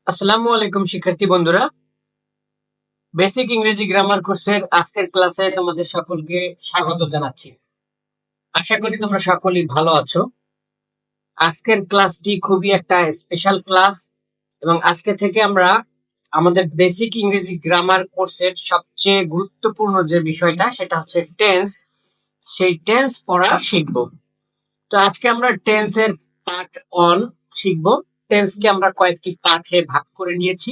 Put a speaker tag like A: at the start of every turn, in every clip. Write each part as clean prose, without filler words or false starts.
A: আসসালামু আলাইকুম শিক্ষার্থী বন্ধুরা, বেসিক ইংরেজি গ্রামার কোর্সের আজকের ক্লাসে তোমাদের সকলকে স্বাগত জানাচ্ছি। আশা করি তোমরা সকলেই ভালো আছো। আজকের ক্লাসটি খুবই একটা স্পেশাল ক্লাস এবং আজকে থেকে আমরা আমাদের বেসিক ইংরেজি গ্রামার কোর্সের সবচেয়ে গুরুত্বপূর্ণ যে বিষয়টা সেটা হচ্ছে টেন্স। সেই টেন্স পড়া শিখব। তো আজকে আমরা টেন্সের পার্ট 1 শিখব। টেন্সকে আমরা কয়েকটি পার্টে ভাগ করে নিয়েছি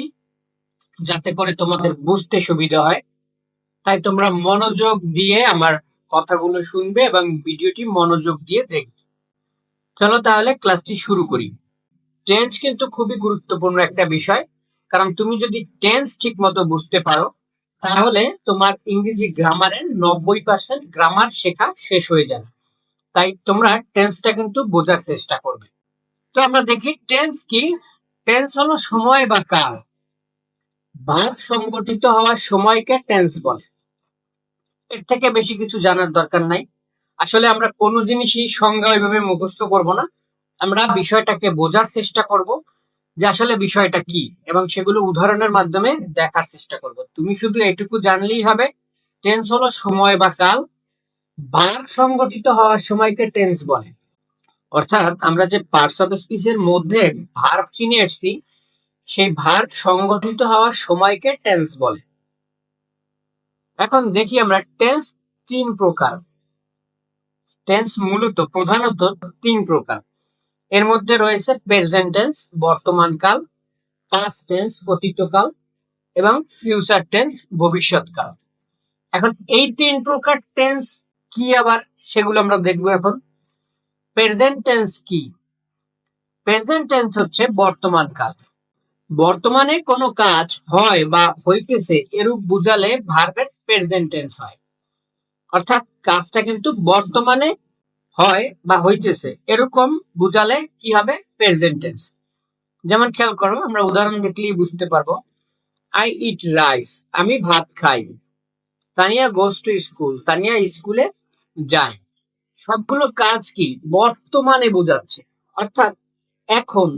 A: যাতে করে তোমাদের বুঝতে সুবিধা হয়। তাই তোমরা মনোযোগ দিয়ে আমার কথাগুলো শুনবে এবং ভিডিওটি মনোযোগ দিয়ে দেখবে। চলো তাহলে ক্লাসটি শুরু করি। টেন্স কিন্তু খুবই গুরুত্বপূর্ণ একটা বিষয়, কারণ তুমি যদি টেন্স ঠিক মতো বুঝতে পারো তাহলে তোমার ইংরেজি গ্রামারের 90% গ্রামার শেখা শেষ হয়ে যাবে। তাই তোমরা টেন্সটা কিন্তু বোঝার চেষ্টা করবে। তো আমরা দেখি টেন্স কি। টেন্স হলো সময় বা কাল। ভাব সংগঠিত হওয়ার সময়কে টেন্স বলে। এর থেকে বেশি কিছু জানার দরকার নাই। আসলে আমরা কোনো জিনিসই সংজ্ঞা ওইভাবে মুখস্থ করব না, আমরা বিষয়টাকে বোঝার চেষ্টা করব যে আসলে বিষয়টা কি, এবং সেগুলো উদাহরণের মাধ্যমে দেখার চেষ্টা করব। তুমি শুধু এটুকু জানলেই হবে টেন্স হলো সময় বা কাল। ভার সংগঠিত হওয়ার সময়কে টেন্স বলে। অর্থাৎ আমরা যে পার্টস অফ স্পিচের মধ্যে ভার্ব চিনে এসেছি, সেই ভার্ব সংগঠিত হওয়ার সময়কে টেন্স বলে। এখন দেখি আমরা টেন্স 3 প্রকার। টেন্স মূলত প্রধানত 3 প্রকার। এর মধ্যে রয়েছে প্রেজেন্ট টেন্স বর্তমান কাল, পাস্ট টেন্স অতীতকাল এবং ফিউচার টেন্স ভবিষ্যৎকাল। এখন এই 3 প্রকার টেন্স কি আবার সেগুলো আমরা দেখব। এখন প্রেজেন্ট টেন্স কি? প্রেজেন্ট টেন্স হচ্ছে বর্তমান কাল। বর্তমানে কোনো কাজ হয় বা হইতেছে এরূপ বুঝালে ভার্বের প্রেজেন্ট টেন্স হয়। অর্থাৎ কাজটা কিন্তু বর্তমানে হয় বা হইতেছে এরকম বুঝালে কি হবে? Present tense. যেমন খেয়াল করো, আমরা উদাহরণ দেখলেই বুঝতে পারবো। আই ইট রাইস, আমি ভাত খাই। Tania goes to school, Tania স্কুলে যায়। সবগুলো কাজ কি বর্তমানে বোঝাচ্ছে, অর্থাৎ এখন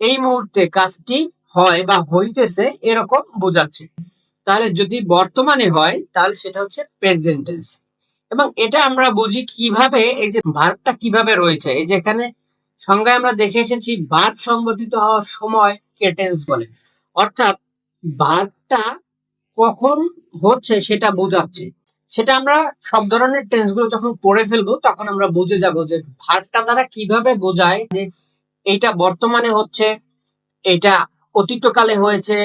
A: এই মুহূর্তে কাজটি হয় বা হইতেছে এরকম বোঝাচ্ছে। তাহলে যদি বর্তমানে হয় তাহলে সেটা হচ্ছে প্রেজেন্ট টেন্স। এবং এটা আমরা বুঝি কিভাবে, এই যে ভার্বটা কিভাবে রয়েছে, এই যে এখানে সংজ্ঞায় আমরা দেখে এসেছি ভার্ব সংগঠিত হওয়ার সময় কে টেন্স বলে। অর্থাৎ ভার্বটা কখন হচ্ছে সেটা বোঝাচ্ছে। সেটা আমরা সব ধরনের টেন্স গুলো যখন পড়ে ফেলবো তখন আমরা বুঝে যাব যে ভার্বটা দ্বারা কিভাবে বোঝায় যে এটা বর্তমানে হচ্ছে, এটা অতীতকালে হয়েছে,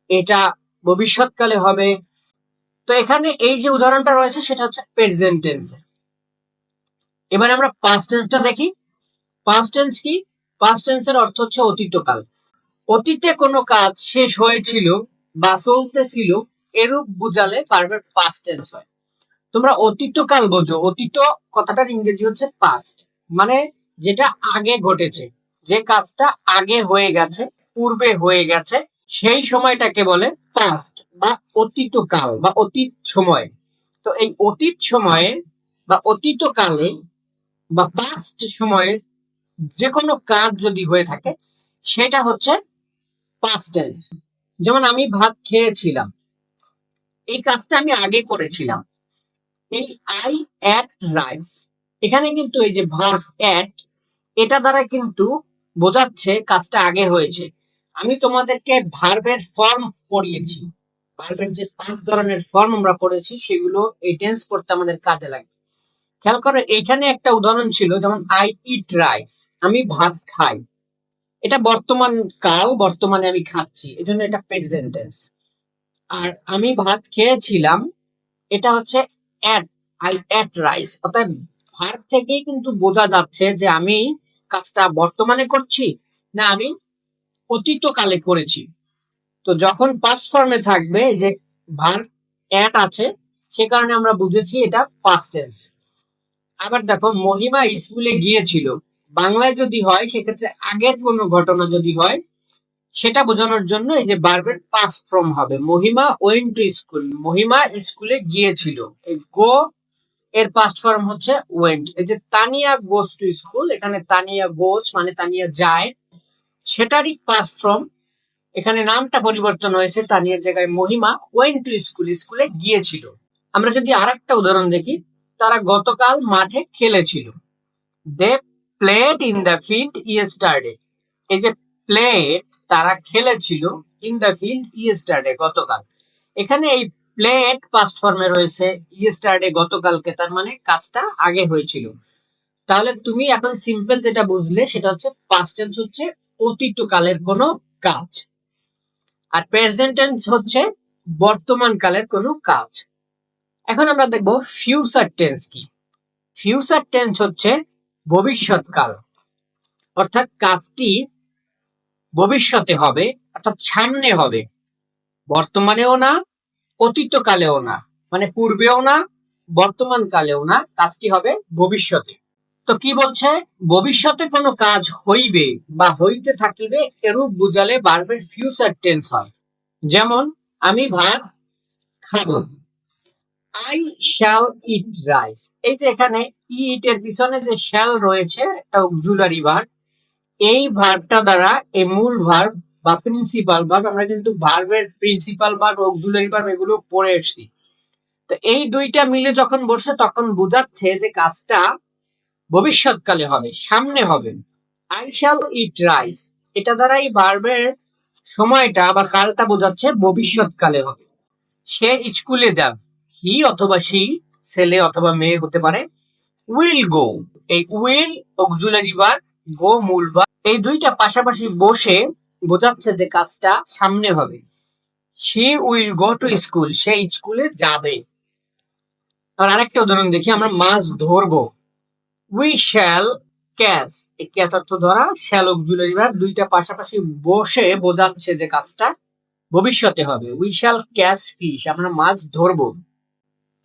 A: এটা ভবিষ্যৎকালে হবে। তো এখানে এই যে উদাহরণটা রয়েছে সেটা হচ্ছে প্রেজেন্ট টেন্স। এবার আমরা পাস্ট টেন্সটা দেখি। পাস্ট টেন্স কি? পাস্ট টেন্সের অর্থ হচ্ছে অতীতকাল। অতীতে কোনো কাজ শেষ হয়েছিল বা চলতেছিল এরূপ বুঝালে ভার্বের পাস্ট টেন্স হয়। তোমরা অতীতকাল বোঝো, অতীত কথাটার ইংরেজি হচ্ছে পাস্ট, মানে যেটা আগে ঘটেছে, যে কাজটা আগে হয়ে গেছে, পূর্বে হয়ে গেছে, সেই সময়টাকে বলে পাস্ট বা অতীতকাল বা অতীত সময়। তো এই অতীত সময়ে বা অতীতকালে বা পাস্ট সময়ে যে কোনো কাজ যদি হয়ে থাকে সেটা হচ্ছে পাস্ট টেন্স। যেমন আমি ভাত খেয়েছিলাম, এই কাজটা আমি আগে করেছিলাম। এই আই এট রাইস, এখানে কিন্তু এই যে ভার্ব এট, এটা দ্বারা কিন্তু বোঝাচ্ছে কাজটা আগে হয়েছে। আমি তোমাদেরকে ভার্বের ফর্ম পড়িয়েছি, ভার্বের যে 5 ধরনের ফর্ম আমরা পড়েছি সেগুলো এই টেন্স করতে আমাদের কাজে লাগে। খেয়াল করো, এখানে একটা উদাহরণ ছিল, যেমন আই ইট রাইস, আমি ভাত খাই। এটা বর্তমান কাল, বর্তমানে আমি খাচ্ছি, এজন্য এটা প্রেজেন্ট টেন্স। আর আমি ভাত খেয়েছিলাম, এটা হচ্ছে এট, আই এট রাইস। অর্থাৎ ভার্ব থেকেই কিন্তু বোঝা যাচ্ছে যে আমি কাজটা বর্তমানে করছি না আমি অতীতকালে করেছি। তো যখন পাস্ট ফর্মে থাকবে, যে ভার্ব এট আছে, সে কারণে আমরা বুঝেছি এটা পাস্ট টেন্স। আবার দেখো, মহিমা স্কুলে গিয়েছিল, বাংলায় যদি হয় সেক্ষেত্রে আগের কোনো ঘটনা যদি হয় সেটা বোঝানোর জন্য এই যে ভার্বের পাস্ট ফর্ম হবে। মহিমা ওয়েন্ট টু স্কুল, মহিমা স্কুলে গিয়েছিল। এই গো এর পাস্ট ফর্ম হচ্ছে ওয়েন্ট। এই যে তানিয়া গোস টু স্কুল, এখানে তানিয়া গোস মানে তানিয়া যায়, সেটারই পাস্ট ফর্ম এখানে নামটা পরিবর্তন হয়েছে, তানিয়ার জায়গায় মহিমা ওয়েন্ট টু স্কুল, স্কুলে গিয়েছিল। আমরা যদি আরেকটা উদাহরণ দেখি, তারা গতকাল মাঠে খেলেছিল। They played in the field yesterday. এই যে প্লেড, তারা খেলেছিল, ইন দ্য ফিল্ড ইয়েস্টারডে, গতকাল। এখানে এই প্লেড পাস্ট ফর্মে রয়েছে, ইয়েস্টারডে গতকালকে, তার মানে কাজটা আগে হয়েছিল। তাহলে তুমি এখন সিম্পল যেটা বুঝলে সেটা হচ্ছে পাস্ট টেন্স হচ্ছে অতীতকালের কোনো কাজ, আর প্রেজেন্ট টেন্স হচ্ছে বর্তমান কালের কোনো কাজ। এখন আমরা দেখব ফিউচার টেন্স কি। ফিউচার টেন্স হচ্ছে ভবিষ্যৎকাল, অর্থাৎ কাজটি ভবিষ্যতে হবে, অর্থাৎ সামনে হবে, বর্তমানেও না, অতীতকালেও না, মানে পূর্বেও না, বর্তমান কালেও না, কাজটি হবে ভবিষ্যতে। তো কি বলছে, ভবিষ্যতে কোনো কাজ হইবে বা হইতে থাকিবে এরূপ বুঝালে ভার্বের ফিউচার টেন্স হয়। যেমন আমি ভাত খাবো, আই শ্যাল ইট রাইস। এই যে এখানে ইট এর পিছনে যে শ্যাল রয়েছে, একটা অক্সিলারি ভার্ব, এই ভার্বটা দ্বারা এই মূল ভার্ব বা প্রিন্সিপাল ভার্ব, আমরা কিন্তু ভার্বের প্রিন্সিপাল ভার্ব, অক্সিলারি ভার্ব এগুলো পড়ে এসেছি। তো এই দুইটা মিলে যখন বসে তখন বোঝাচ্ছে যে কাজটা ভবিষ্যৎকালে হবে, সামনে হবে। আই শ্যাল ইট রাইস, এটা দ্বারাই ভার্বের সময়টা বা কালটা বোঝাচ্ছে ভবিষ্যৎকালে হবে। সে স্কুলে যাবে, হি অথবা সি, ছেলে অথবা মেয়ে হতে পারে। উইল গো, এই উইল অক্সিলারি ভার্ব, গো মূল ভার্ব, এই দুইটা পাশাপাশি বসে বোঝাচ্ছে যে কাজটা সামনে হবে। She will go to school, সে স্কুলে যাবে। আর আরেকটা উদাহরণ দেখি, আমরা মাছ ধরবো, উই শ্যাল ক্যাচ, এই ক্যাচ অর্থ ধরা, শ্যাল অক্সিলারি ভার্ব, দুইটা পাশাপাশি বসে বোঝাচ্ছে যে কাজটা ভবিষ্যতে হবে। উই শ্যাল ক্যাচ ফিশ, আমরা মাছ ধরবো।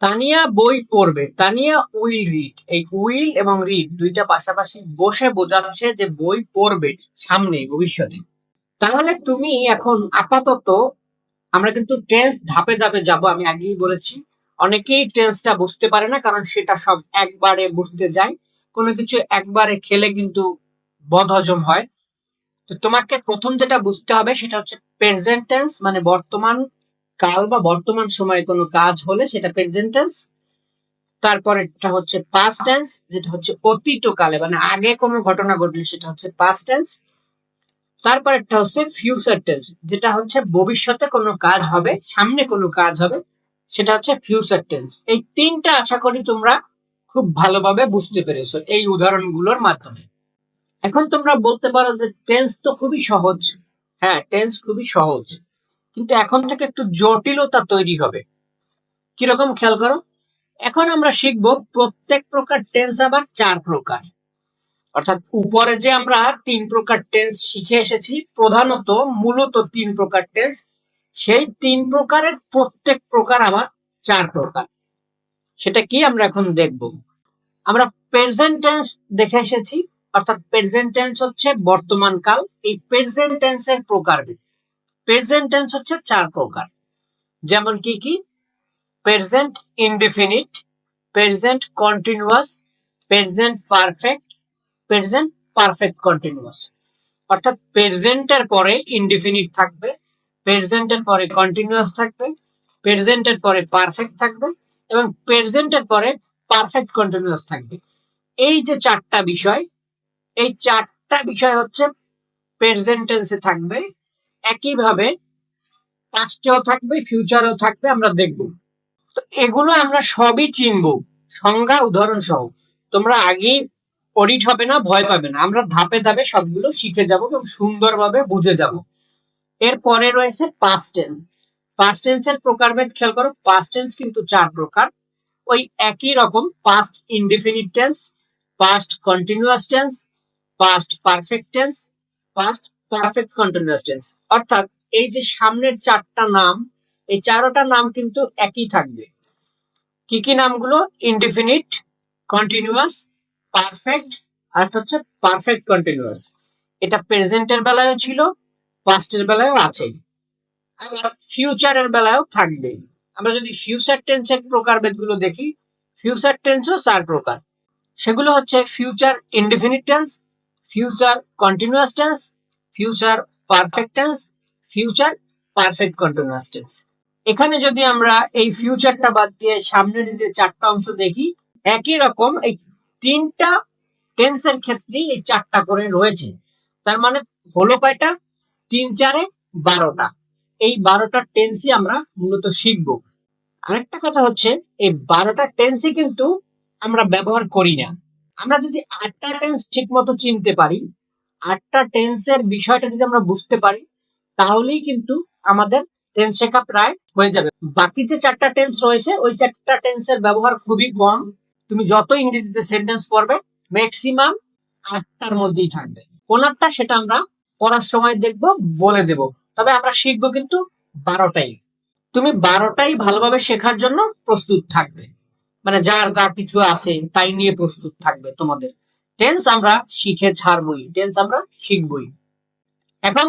A: তানিয়া বই পড়বে, তানিয়া উইল রিড, এই উইল এবং রিড দুইটা পাশাপাশি বসে বোঝাচ্ছে যে বই পড়বে সামনে, ভবিষ্যতে। তাহলে তুমি এখন আপাতত, আমরা কিন্তু টেন্স ধাপে ধাপে যাব, আমি আগেই বলেছি। অনেকেই টেন্সটা বুঝতে পারে না, কারণ সেটা সব একবারে বুঝতে যায়। কোনো কিছু একবারে খেলে কিন্তু বদহজম হয়। তো তোমাকে প্রথম যেটা বুঝতে হবে সেটা হচ্ছে প্রেজেন্ট টেন্স, মানে বর্তমান কাল বা বর্তমান সময়ে কোনো কাজ হলে সেটা প্রেজেন্ট টেন্স। তারপরেরটা হচ্ছে পাস্ট টেন্স, যেটা হচ্ছে অতীতকালে, মানে আগে কোনো ঘটনা ঘটলে সেটা হচ্ছে পাস্ট টেন্স। তারপরেরটা হচ্ছে ফিউচার টেন্স, যেটা হচ্ছে ভবিষ্যতে কোনো কাজ হবে, সামনে কোনো কাজ হবে, সেটা হচ্ছে ফিউচার টেন্স। এই তিনটা আশা করি তোমরা খুব ভালোভাবে বুঝতে পেরেছো এই উদাহরণগুলোর মাধ্যমে। এখন তোমরা বলতে পারো যে টেন্স তো খুবই সহজ। হ্যাঁ, টেন্স খুবই সহজ, কিন্তু এখন থেকে একটু জটিলতা তৈরি হবে। কিরকম, খেয়াল করো। এখন আমরা শিখবো প্রত্যেক প্রকার টেন্স আবার 4 প্রকার। অর্থাৎ উপরে যে আমরা 3 প্রকার টেন্স শিখে এসেছি, প্রধানত মূলত 3 প্রকার টেন্স, সেই 3 প্রকারের প্রত্যেক প্রকার আবার 4 প্রকার। সেটা কি আমরা এখন দেখব। আমরা প্রেজেন্ট টেন্স দেখে এসেছি, অর্থাৎ প্রেজেন্ট টেন্স হচ্ছে বর্তমান কাল। এই প্রেজেন্ট টেন্সের প্রকার, প্রেজেন্ট টেন্স হচ্ছে 4 প্রকার। যেমন কি কি, present indefinite, present continuous, present perfect, present perfect continuous. অর্থাৎ প্রেজেন্টের পরে ইনডিফিনিট থাকবে, প্রেজেন্টের পরে কন্টিনিউয়াস থাকবে, প্রেজেন্টের পরে পারফেক্ট থাকবে, এবং প্রেজেন্টের পরে পারফেক্ট কন্টিনিউয়াস থাকবে। এই যে 4টা বিষয়, এই 4টা বিষয় হচ্ছে প্রেজেন্ট টেন্সে থাকবে। একইভাবে পাস্টেও থাকবে, ফিউচারেও থাকবে, আমরা দেখব। তো এগুলো আমরা সবই চিনবো সংজ্ঞা উদাহরণ সহ। তোমরা আগেই অডিট হবে না, ভয় পাবে না, আমরা ধাপে ধাপে সবগুলো শিখে যাব এবং সুন্দরভাবে বুঝে যাব। এরপরে রয়েছে পাস্ট টেন্স। পাস্ট টেন্সের প্রকারভেদ খেয়াল করো, পাস্ট টেন্স কিন্তু 4 প্রকার। ওই একই রকম, past indefinite tense, past continuous tense, past perfect tense, past perfect continuous tense. অর্থাৎ এই যে সামনের 4টা নাম, এই 4টা নাম কিন্তু একই থাকবে। কি কি নামগুলো, ইনডিফিনিট, কন্টিনিউয়াস, পারফেক্ট, আর হচ্ছে পারফেক্ট কন্টিনিউয়াস। এটা প্রেজেন্টের বেলায়ও ছিল, পাস্টের বেলায়ও আছে, আবার ফিউচারের বেলায়ও থাকবে। আমরা যদি ফিউচার টেন্সের প্রকারভেদগুলো দেখি, ফিউচার টেন্সও 4 প্রকার। সেগুলো হচ্ছে future indefinite tense, future continuous tense, future perfect tense, future perfect continuous tense. এখানে যদি আমরা এই ফিউচারটা বাদ দিয়ে সামনের যে চারটা অংশ দেখি, একই রকম এই তিনটা টেন্সের ক্ষেত্রে এই চারটা করে রয়েছে। তার মানে হলো কয়টা? 3 4 12টা। এই 12টা টেন্সই আমরা মূলত শিখব। আরেকটা কথা হচ্ছে, এই 12টা টেন্সই কিন্তু আমরা ব্যবহার করি না। আমরা যদি 8টা টেন্স ঠিক মতো চিনতে পারি, 8টা টেন্সের বিষয়টা যদি আমরা বুঝতে পারি, তাহলেই কিন্তু আমাদের টেন্স শেখা প্রায় হয়ে যাবে। বাকি যে 4টা টেন্স রয়েছে, ওই 4টা টেন্সের ব্যবহার খুবই কম। তুমি যত ইংরেজিতে সেন্টেন্স পড়বে, ম্যাক্সিমাম 8টার মধ্যেই থাকবে। কোন 8টা সেটা আমরা পড়ার সময় দেখব, বলে দেব। তবে আমরা শিখবো কিন্তু 12টাই। তুমি 12টাই ভালোভাবে শেখার জন্য প্রস্তুত থাকবে, মানে যার যা কিছু আছে তাই নিয়ে প্রস্তুত থাকবে। তোমাদের টেন্স আমরা শিখে ছাড়বই, টেন্স আমরা শিখবই। এখন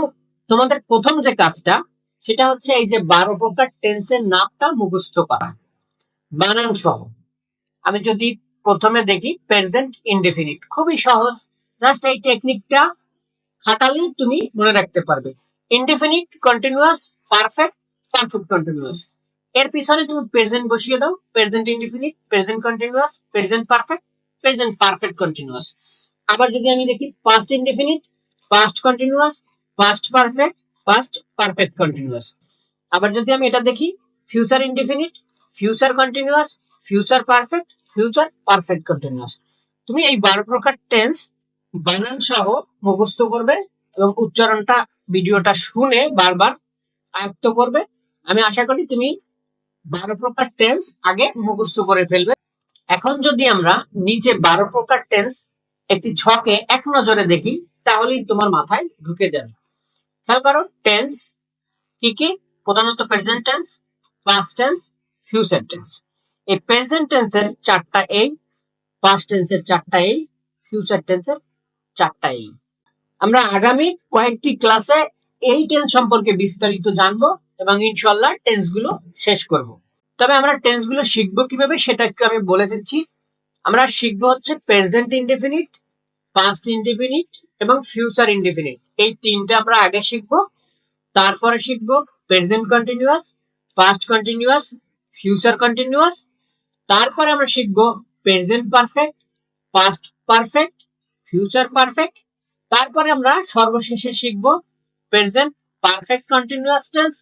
A: তোমাদের প্রথম যে কাজটা, সেটা হচ্ছে এই যে 12 প্রকার টেন্সের নামটা মুখস্থ করা, বানান সহ। আমি যদি প্রথমে দেখি প্রেজেন্ট ইনডেফিনিট, খুবই সহজ। জাস্ট এই টেকনিকটা খাটালেই তুমি মনে রাখতে পারবে। Indefinite, continuous, perfect, perfect continuous. এর পিছনে তুমি প্রেজেন্ট বসিয়ে দাও, present indefinite, present continuous, present perfect, present perfect continuous. আবার যদি আমি দেখি past indefinite, past continuous, past perfect, past perfect continuous. আবার যদি আমি এটা দেখি future indefinite, future continuous, future perfect, future perfect continuous. তুমি এই 12 প্রকার টেন্স বানান সহ মুখস্থ করবে এবং উচ্চারণটা ভিডিওটা শুনে বারবার আয়ত্ত করবে। আমি আশা করি তুমি 12 প্রকার টেন্স আগে মুখস্থ করে ফেলবে। এখন যদি আমরা নিচে 12 প্রকার টেন্স একটি ছকে এক নজরে দেখি, তাহলেই তোমার মাথায় ঢুকে যাবে। খেয়াল করো, টেন্স কি কি? প্রধানত present tense, past tense, future tense. এই প্রেজেন্ট টেন্সের 4টা এই, পাস্ট টেন্সের 4টা এই, ফিউচার টেন্সের 4টা এই। আমরা আগামী কয়েকটি ক্লাসে এই টেন্স সম্পর্কে বিস্তারিত জানবো এবং ইনশাআল্লাহ টেন্স গুলো শেষ করব। তবে আমরা টেন্স গুলো শিখবো কিভাবে সেটা একটু আমি বলে দিচ্ছি। আমরা শিখবো হচ্ছে প্রেজেন্ট ইনডেফিনিট, পাস্ট ইনডেফিনিট এবং ফিউচার ইনডেফিনিট। এই তিনটা আমরা আগে শিখবো। তারপরে শিখবো present continuous, past continuous, future continuous. তারপরে আমরা শিখবো present perfect, past perfect, future perfect. তারপরে আমরা সর্বশেষে শিখবো present perfect continuous tense,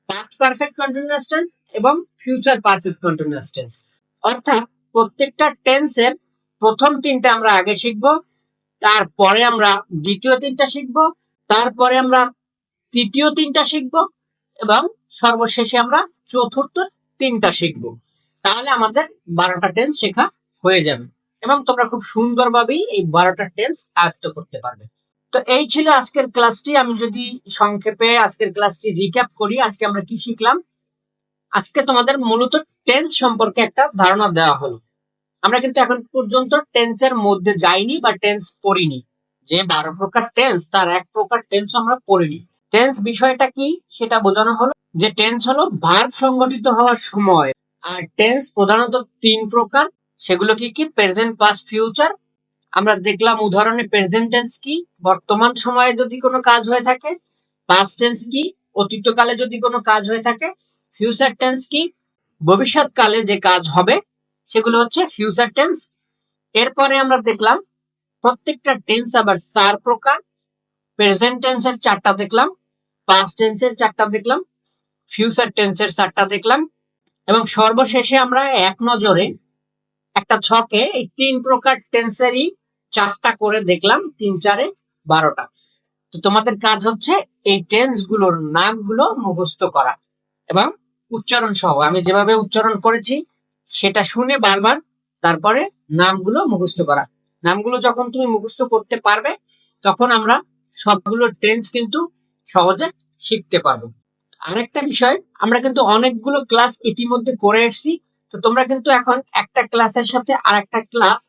A: past perfect continuous tense এবং ফিউচার পারফেক্ট কন্টিনিউয়াস টেন্স। অর্থাৎ প্রত্যেকটা টেন্সের প্রথম 3টা আমরা আগে শিখবো, তারপরে আমরা দ্বিতীয় 3টা শিখবো, তারপরে আমরা তৃতীয় 3টা শিখবো এবং সর্বশেষে আমরা চতুর্থ 3টা শিখবো। তাহলে আমাদের 12টা টেন্স শেখা হয়ে যাবে এবং তোমরা খুব সুন্দরভাবেই এই 12টা টেন্স আয়ত্ত করতে পারবে। তো এই ছিল আজকের ক্লাসটি। আমি যদি সংক্ষেপে আজকের ক্লাসটি রিক্যাপ করি, আজকে আমরা কি শিখলাম? আজকে তোমাদের মূলত টেন্স সম্পর্কে একটা ধারণা দেওয়া হলো। আমরা কিন্তু এখন পর্যন্ত টেন্সের মধ্যে যাইনি বা টেন্স পড়িনি। যে 12 প্রকার টেন্স, তার এক প্রকার টেন্স আমরা পড়িনি। টেন্স বিষয়টা কি সেটা বোঝানো হলো, যে টেন্স হলো ভার্ব সংগঠিত হওয়ার সময়। আর টেন্স প্রধানত 3 প্রকার, সেগুলো কি কি? Present, past, future. আমরা দেখলাম উদাহরণে প্রেজেন্ট টেন্স কি, বর্তমান সময়ে যদি কোনো কাজ হয়ে থাকে। পাস্ট টেন্স কি, অতীতকালে যদি কোনো কাজ হয়ে থাকে। ফিউচার টেন্স কি, ভবিষ্যৎকালে যে কাজ হবে সেগুলো হচ্ছে ফিউচার টেন্স। এরপরে আমরা দেখলাম প্রত্যেকটা টেন্স আবার 4 প্রকার। প্রেজেন্ট টেন্সের 4টা দেখলাম, পাস্ট টেন্সের 4টা দেখলাম, ফিউচার টেন্সের 4টা দেখলাম এবং সর্বশেষে আমরা এক নজরে একটা ছকে এই 3 প্রকার টেন্সেরই 4টা করে দেখলাম। 3 4 12টা। তো তোমাদের কাজ হচ্ছে এই টেন্স গুলোর নামগুলো মুখস্থ করা এবং উচ্চারণ সহ, আমি যেভাবে উচ্চারণ করেছি সেটা শুনে বারবার তারপরে নামগুলো মুখস্থ করা। নামগুলো যখন তুমি মুখস্থ করতে পারবে, তখন আমরা সবগুলো টেন্স কিন্তু সহজে শিখতে পারবো। আরেকটা বিষয়, আমরা কিন্তু অনেকগুলো ক্লাস ইতিমধ্যে করে এসেছি। তো তোমরা কিন্তু এখন একটা ক্লাসের সাথে আরেকটা ক্লাস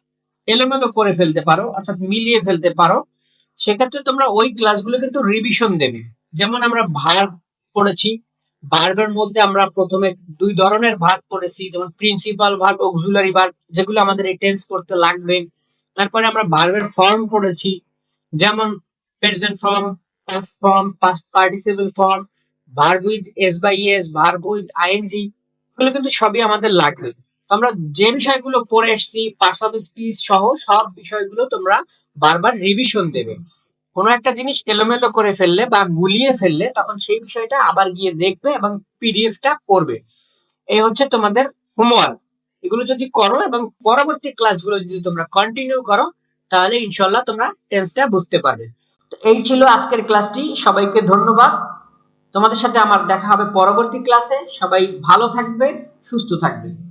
A: এলোমেলো করে ফেলতে পারো, অর্থাৎ মিলিয়ে ফেলতে পারো। সেক্ষেত্রে তোমরা ওই ক্লাসগুলো কিন্তু রিভিশন দেবে। যেমন আমরা ভার্ব পড়েছি, ভার্বের মধ্যে আমরা প্রথমে 2 ধরনের ভার্ব পড়েছি, যেমন প্রিন্সিপাল ভার্ব, অক্সিলারি ভার্ব, যেগুলো আমাদের এই টেন্স করতে লাগবে। তারপরে আমরা ভার্বের ফর্ম পড়েছি, যেমন present form, past form, past participle form, verb with S by S, verb with ING, এগুলো কিন্তু সবই আমাদের লাগবে। আমরা যে বিষয়গুলো পড়ে এসেছি পার্টস অফ স্পিচ সহ সব বিষয়গুলো তোমরা বারবার রিভিশন দেবে। কোনো একটা জিনিস এলোমেলো করে ফেললে বা গুলিয়ে ফেললে তখন সেই বিষয়টা আবার গিয়ে দেখবে এবং পিডিএফটা পড়বে। এই হচ্ছে তোমাদের হোমওয়ার্ক। এগুলো যদি করো এবং পরবর্তী ক্লাসগুলো যদি তোমরা কন্টিনিউ করো তাহলে ইনশাল্লাহ তোমরা টেন্সটা বুঝতে পারবে। তো এই ছিল আজকের ক্লাসটি, সবাইকে ধন্যবাদ। তোমাদের সাথে আমার দেখা হবে পরবর্তী ক্লাসে। সবাই ভালো থাকবে, সুস্থ থাকবে।